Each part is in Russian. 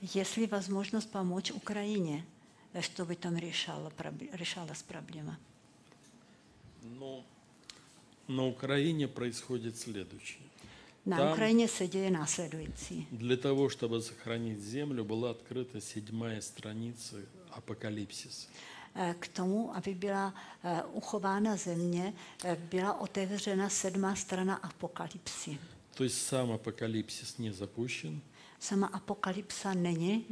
Есть ли возможность помочь Украине, чтобы там решалась проблема? Но на Украине происходит следующее. Na Там Ukrajině se děje následující. для того, чтобы сохранить землю, была открыта 7 страница Апокалипсиса. K tomu, aby byla uchována země, byla otevřena 7. strana Apokalypsy. То есть сам Апокалипсис не запущен, Sama Apokalypsa není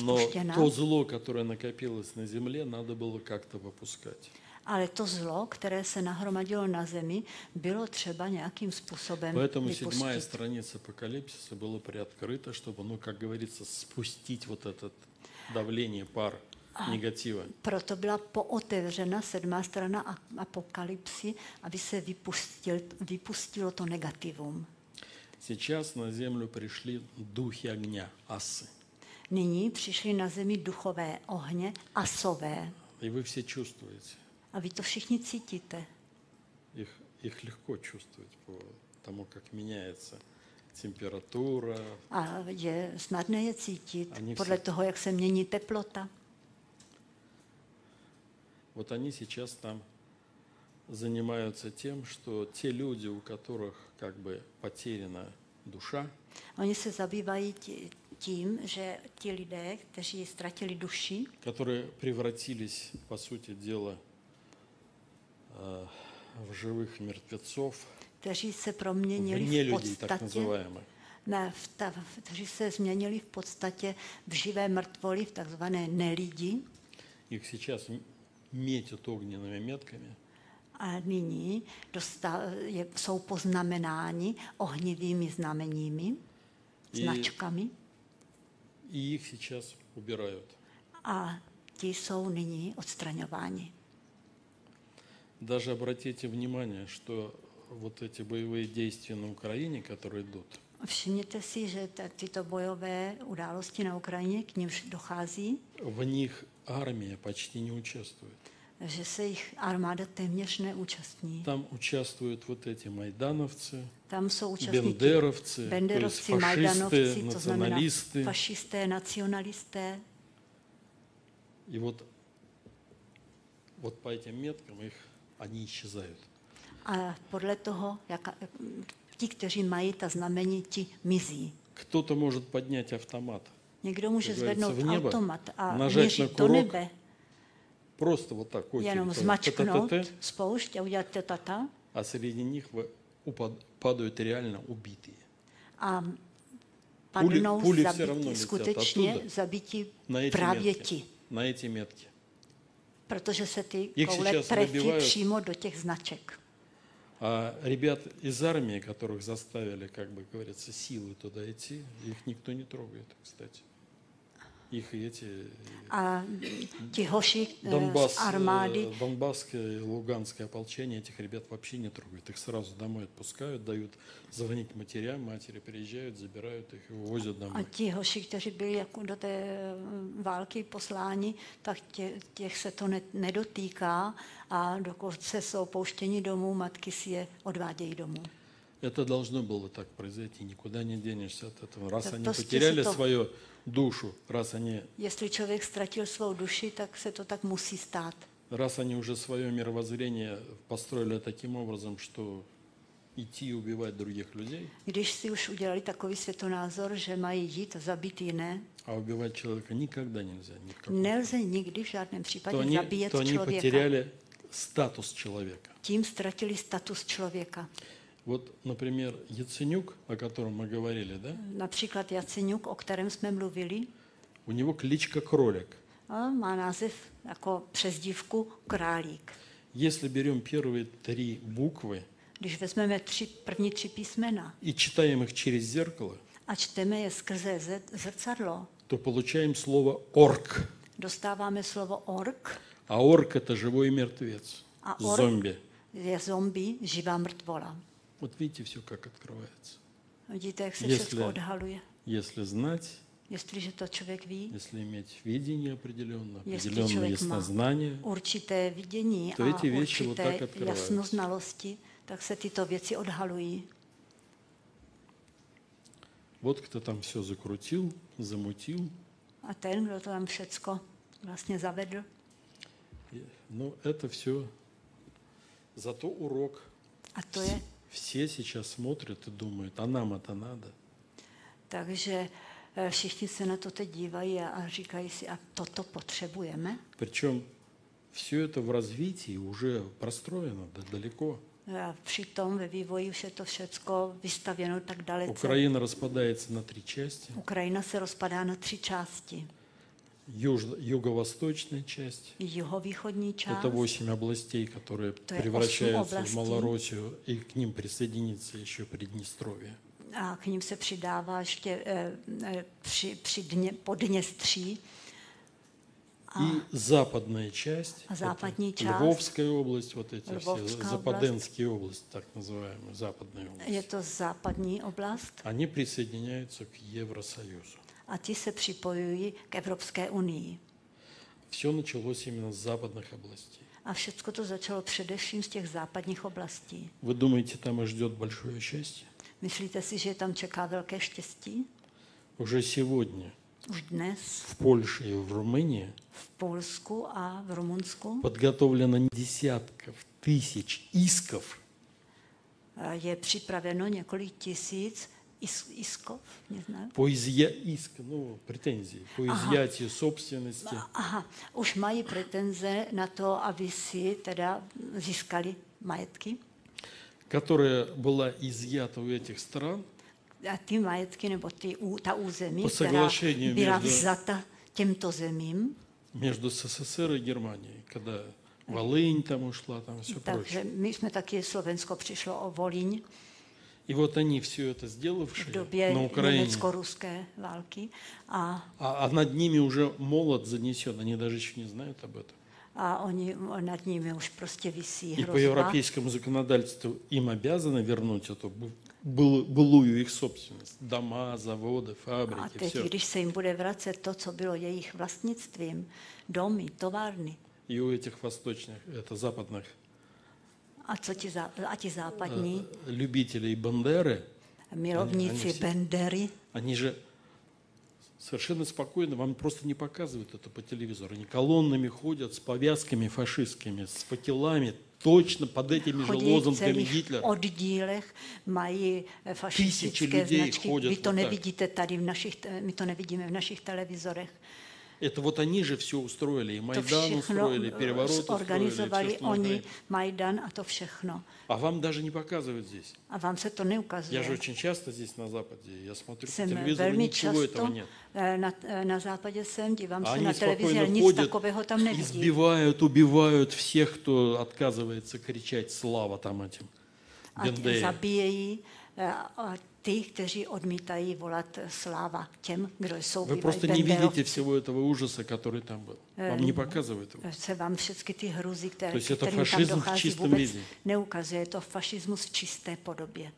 но spuštěna, то зло, которое накопилось на земле, надо было как-то выпускать. ale to zlo, které se nahromadilo na zemi, bylo třeba nějakým způsobem Поэтому 7 vypustit. страница Апокалипсиса была приоткрыта, чтобы, ну, как говорится, спустить вот это давление, пар негатива. Proto byla pootevřena 7. strana Apokalypsy, aby se vypustilo to negativum. Сейчас на землю пришли духи огня, асы. Nyní přišly na zemi duchové ohně, asové. И вы все чувствуете. A vy to všichni cítíte. Их легко чувствовать по тому, как меняется температура. A je snadné je cítit Ani podle vsi- toho, jak se mění teplota. Вот они сейчас там занимаются тем, что те люди, у которых как бы потеряна душа, Oni se zabývají tím, že ti lidé, kteří ztratili duši, которые превратились, по сути дела, в живых мертвецов, kteří se в proměnili v нелюдей, так podstatě, называемых, kteří se změnili v podstatě v živé mrtvoly, v takzvané nelidi. их сейчас метят огненными метками, A nyní jsou poznamenáni ohnivými znameními, značkami. и их сейчас убирают. A ti jsou nyní odstraňováni. Даже обратите внимание, что вот эти боевые действия на Украине, которые идут, Všimněte si, že tyto bojové události na Ukrajině, k nimž dochází, в них армия почти не участвует. že se jich armáda téměř neúčastní. Там участвуют вот эти майдановцы, Tam jsou účastníci бендеровцы, то есть benderovci, фашисты, majdanovci, to znamená националисты. fašisté, nacionalisté. И вот по этим меткам они исчезают. A podle toho, ti, kteří mají ta znamení, ti mizí. Кто-то может поднять автомат, Někdo může Как говорится, zvednout v nebe, automat a нажать на měřit do курок, nebe, просто вот так, jenom котик, zmačknout та-та-та-та, spoušť a udělat tata. а среди них падают реально убитые. A padnou Půly все равно zabití, летят skutečně оттуда zabití на эти právě метки. ti, На эти метки. protože se ty Jak koule сейчас trefí vybývají- přímo do těch značek. А ребят из армии, которых заставили, как бы говорится, силой туда идти, их никто не трогает, кстати. Их и эти A ti hoši z armády, Донбасское и Луганское ополчение, этих ребят вообще не трогают. Их сразу домой отпускают, дают звонить матерям, матери приезжают, забирают их и увозят a домой. ti hoši, kteří byli jako do té války posláni, tak těch se to nedotýká a dokonce jsou pouštěni domů, matky si je odvádějí domů. Это должно было так произойти, никуда не денешься от этого. Раз Так они просто потеряли если то- свою душу, раз Jestli člověk ztratil svou duši, tak se to tak musí stát. они уже свое мировоззрение построили таким образом, что идти и убивать других людей, Když si už udělali takový světonázor, že mají jít a zabít jiné, а убивать человека никогда нельзя. Ни в каком nelze nikdy v žádném případě то zabíjet они člověka. потеряли статус человека. Tím ztratili status člověka. Вот, например, Яценюк, о котором мы говорили, да? Například Jaceňuk, o kterém jsme mluvili, У него кличка Кролик. a má název jako přezdívku Králík. Если берем первые 3 буквы Když vezmeme první 3 písmena и читаем их через зеркало, a čteme je skrze zrcadlo, то получаем слово «орк». dostáváme slovo ork А орк – это живой мертвец, a ork зомби. je zombie, živá mrtvola. Вот видите, все как открывается. Vidíte, jak se Jestli- všechno odhaluje. Если знать, Jestliže to člověk ví, если иметь видение определенное, Если определенное человек má яснознание, určité vidění To a ty věci вот tak určité odkryvаются. jasnoznalosti, tak se tyto věci odhalují. Вот кто там все закрутил, замутил. A ten, kdo to tam všecko vlastně zavedl. Но это все зато урок. A to je, Все сейчас смотрят и думают, а нам это надо. takže všichni se na to teď dívají a říkají si, a toto potřebujeme. Причем все это в развитии уже простроено далеко. A přitom ve vývoji už je to všecko vystavěno tak dalece. Украина распадается на 3 части. Ukrajina se rozpadá na 3 části. Юго-восточная часть. Jihovýchodní část, Это 8 областей, которые То есть превращаются 8 в Малороссию, и к ним присоединится еще Приднестровье. a k ním se přidává ještě Podněstří. И западная часть, А западная это часть, Львовская область, вот эти Львовская все, область. Западенские области, так называемые, западные Je области, to západní oblast они присоединяются к Евросоюзу. a ti se připojují k Evropské unii. Все началось именно с западных областей. A všechno to začalo především z těch západních oblastí. Вы думаете, там их ждет большое счастье? Myslíte si, že tam čeká velké štěstí? Уже сегодня Už dnes в Польше и в Румынии v Polsku a v Rumunsku подготовлено десятков тысяч исков je připraveno několik tisíc iskov, neznám. претензии по изъятию собственности, Aha, už mají pretenze na to, aby si teda získali majetky. которая была изъята у этих стран A ty majetky, nebo ta území, Po která соглашению byla между- vzata těmto zemím, между СССР и Германией, когда Волынь там ушла, там все takže прочее. my jsme taky, Slovensko přišlo o Volíň И вот они все это v сделавшие době на Украине, německo-ruské války а над ними уже молот занесен, они даже еще не знают об этом. a oni nad nimi už prostě visí И по hrozba. европейскому законодательству им обязаны вернуть эту былую их собственность. Дома, заводы, A фабрики, teď, все. když se jim bude vracet to, co bylo jejich vlastnictvím, domy, továrny, И у этих восточных, это западных a ti západní любителей Бандеры, milovníci они все- Bendery, они же совершенно спокойно, вам просто не показывают это по телевизору. Они колоннами ходят с повязками фашистскими, с факелами, точно под этими же chodí v лозунгами celých Гитлера. oddílech, mají fašistické lidí značky. chodí Vy to tak. nevidíte tady my to nevidíme v našich televizorech. Это вот они же все устроили, и To Майдан všechno устроили, переворот устроили, и organizovali все, что на oni, Украине. Majdan a to všechno. А вам даже не показывают здесь. A vám se to Я же neukazuje. очень часто здесь на Западе, я смотрю по Jsem телевизору, velmi ничего этого často нет. na západě jsem, dívám А se они na televizi, ale спокойно nic ходят, takového tam nevidím. избивают, убивают всех, кто отказывается кричать «Слава» там этим A Бендере. zabíjejí ty, kteří odmítají volat sláva těm, kdo jsou Вы bývalí просто не видите Benderovci. всего этого ужаса, который там был. Вам не показывают его. Se vám všechny ty hruzy, To jest to kterým tam fašismus v dochází, čistém vůbec vidě. neukazuje. Je to fašismus v čisté podobě.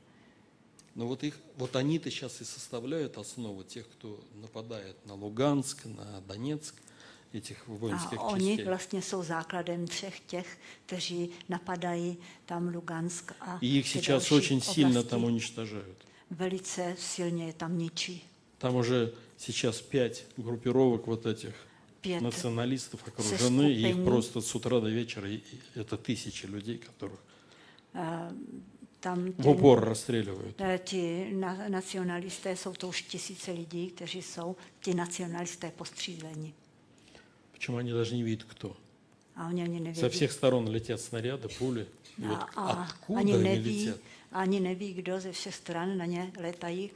Но вот они-то сейчас и составляют основу тех, кто нападает на Луганск, на Донецк, этих воинских A oni частей. vlastně jsou základem všech těch, kteří napadají tam Lugansk a И их ty сейчас další очень сильно oblasti. там уничтожают. Velice silně je tam ničí. Там уже сейчас 5 группировок вот этих 5 националистов окружены, и их сeskupení. просто с утра до вечера, и это тысячи людей, которых tam в упор расстреливают. ti nacionalisté, jsou to už tisíce lidí, kteří jsou ti nacionalisté postříleni. Причем они даже не видят, кто. A oni ani Со nevědí. всех сторон летят снаряды, пули. И вот A откуда ani они neví, летят? ani neví, kdo ze všech stran na ně letají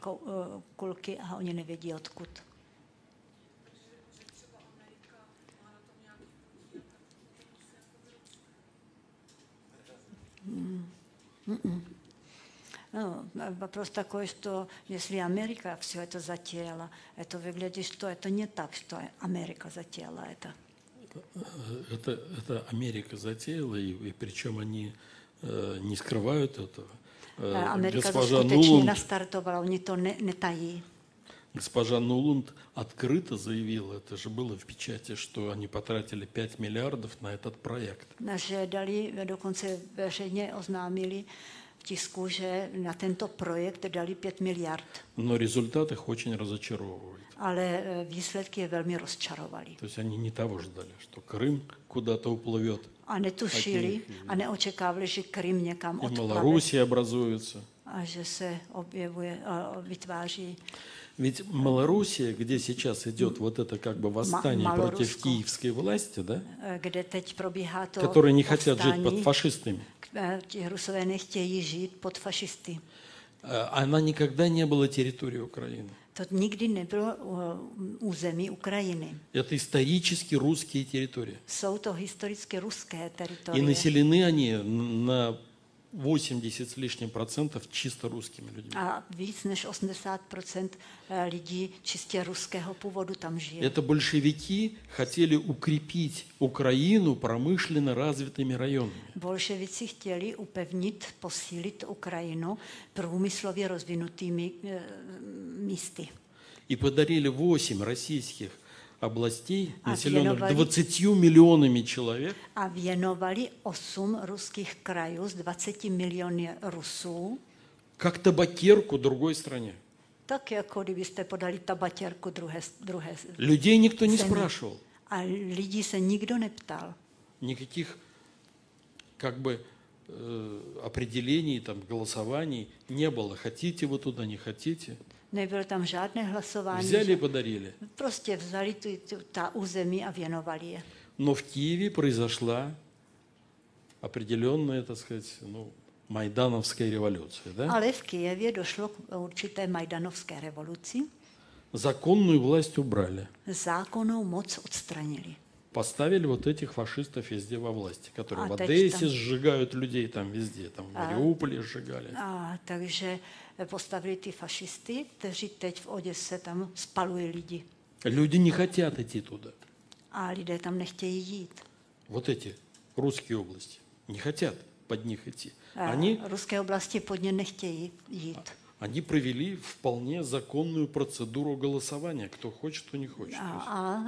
kulky a oni nevědí odkud. No, вопрос такой, что если Америка все это затеяла, это выглядит, что это не так, что Америка затеяла это. Это Америка затеяла, и причем они не скрывают этого. Amerika to Госпожа skutečně Нуланд, nastartovala, oni to netají. госпожа Нуланд открыто заявила, это же было в печати, что они потратили 5 миллиардов на этот проект. Že dali, dokonce veřejně oznámili v tisku, že na tento projekt dali 5 miliard. Но результат их очень разочаровывает. Ale výsledky je velmi rozčarovaly. То есть они не того ждали, что Крым куда-то уплывет, A netušili a neočekávali, že Krym někam и odplave Малоруссия образуется. a že se objevuje, vytváří. Ведь Малоруссия, где сейчас идет вот это как бы восстание против Малорусскую. киевской власти, да, Kde teď probíhá to которые не хотят жить под povstání, фашистами, ti Rusové nechtějí žít pod fašisty. она никогда не была территорией Украины. To nikdy nebylo území Ukrajiny. Это исторически русские территории. Jsou to historicky ruské И teritorie. населены они на 80 с лишним процентов чисто русскими людьми. A víc než 80% lidí čistě ruského původu tam žije. Это большевики хотели укрепить Украину промышленно развитыми районами. Bolševici chtěli upevnit, posílit Ukrajinu průmyslově rozvinutými místy. И подарили 8 российских областей, А населенных виновали- 20 миллионами человек, A věnovali 8 ruských krajů z 20 miliony Rusů, как табакерку другой стране. tak jako kdybyste podali tabatěrku druhé Людей никто не Земи. спрашивал. A lidí se nikdo neptal. Никаких как бы определений, там, голосований не было. Хотите вы туда, не хотите. Nebylo tam žádné hlasování. Взяли и že- подарили. Prostě vzali ta území a věnovali je. Но в Киеве произошла определенная, так сказать, ну, майдановская революция. Да? Ale v Kyjevě došlo k určité majdanovské revoluci. Законную власть убрали. Zákonnou moc odstranili. Поставили вот этих фашистов везде во власти, которые А в так Одессе там- сжигают людей, там везде, там в Мариуполе сжигали. A takže postavili ty fašisty, kteří teď v Oděse tam spalují lidi. Люди не хотят идти туда. A lidé tam nechtějí jít. Вот эти русские области не хотят под них идти. A Они, ruské oblasti pod ně nechtějí jít. они провели вполне законную процедуру голосования. Кто хочет, кто не хочет. A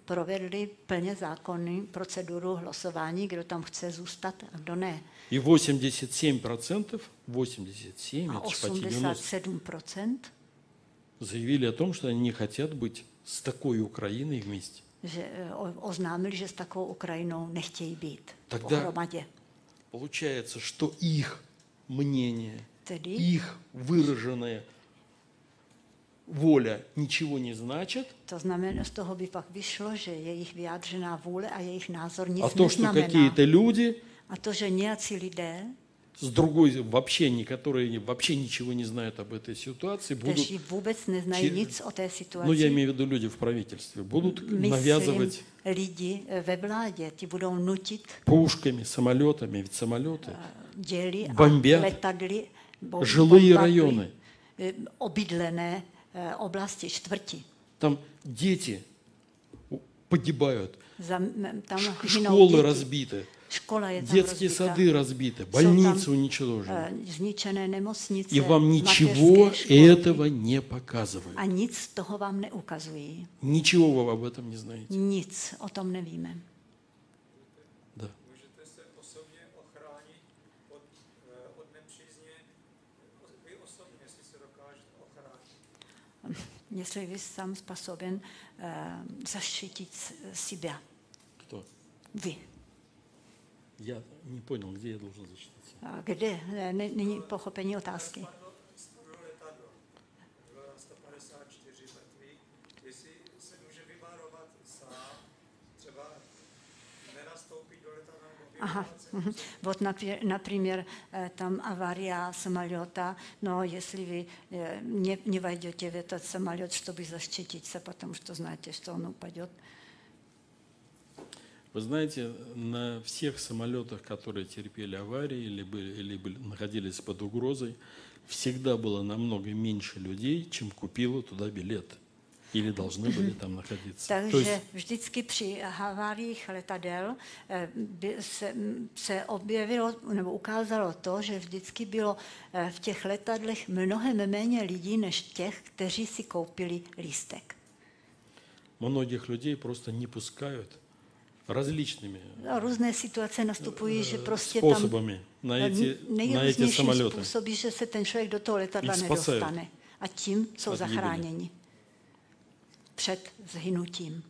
provedli plně zákonný proceduru hlasování, kdo tam chce zůstat a kdo ne. И 87%, 87, A это ж почти 90, 87% заявили о том, что они не хотят быть с такой Украиной вместе. že oznámili, že s takovou Ukrajinou nechtějí být Тогда- pohromadě. Получается, что их мнение, Tedy их выраженная воля ничего не значит, to znamená, z toho by pak vyšlo, že jejich vyjádřená vůle a jejich názor nic а то, что neznamená. какие-то люди A to, že nějací lidé, с другой вообще, которые вообще ничего не знают об этой ситуации, будут, kteří vůbec neznají či- nic o té ну я situaci, имею в виду люди в правительстве, будут myslím навязывать lidi ve vládě, ti budou nutit пушками, самолетами, ведь самолеты, děli a Bombят letadly, жилые bombardují, районы. obydlené oblasti, čtvrti. Там дети погибают, Tam hynou школы děti, разбиты, škola je tam детские rozbitá, сады разбиты, больницы уничтожены. zničené nemocnice, И вам ничего mateřské školky. этого не показывают. A nic z toho vám neukazují. Nичего вы об этом не знаете. Nic o tom nevíme. Да. Můžete se osobně ochránit od nepřízně, vy osobně, jestli se dokážete ochránit. Jestli vy sám způsoben zaštítit sebe. Кто? Vy. Я не понял, где я должен защититься. A kde? Není pochopení otázky. Spadlo letadlo, bylo 154 mrtvých, jestli se může vyvarovat sám, třeba nenastoupit do letadla nebo Ага. vyvarovat se. Вот, например, там авария самолета, но если вы не войдете в этот самолет, чтобы защититься, потому что знаете, что он упадет. Вы знаете, на всех самолетах, которые терпели аварии или находились под угрозой, всегда было намного меньше людей, чем купило туда билет. Или должны были там находиться. То Takže есть vždycky při haváriích letadel se objevilo nebo ukázalo to, že vždycky bylo v těch letadlech mnohem méně lidí, než těch, kteří si koupili lístek. многих людей просто не пускают различными Různé situace nastupují, že prostě способами на эти nejrůznější самолеты. způsoby, že se ten člověk do toho letadla Jich spasejí. nedostane. A tím jsou Od gibele. zachráněni před zhynutím.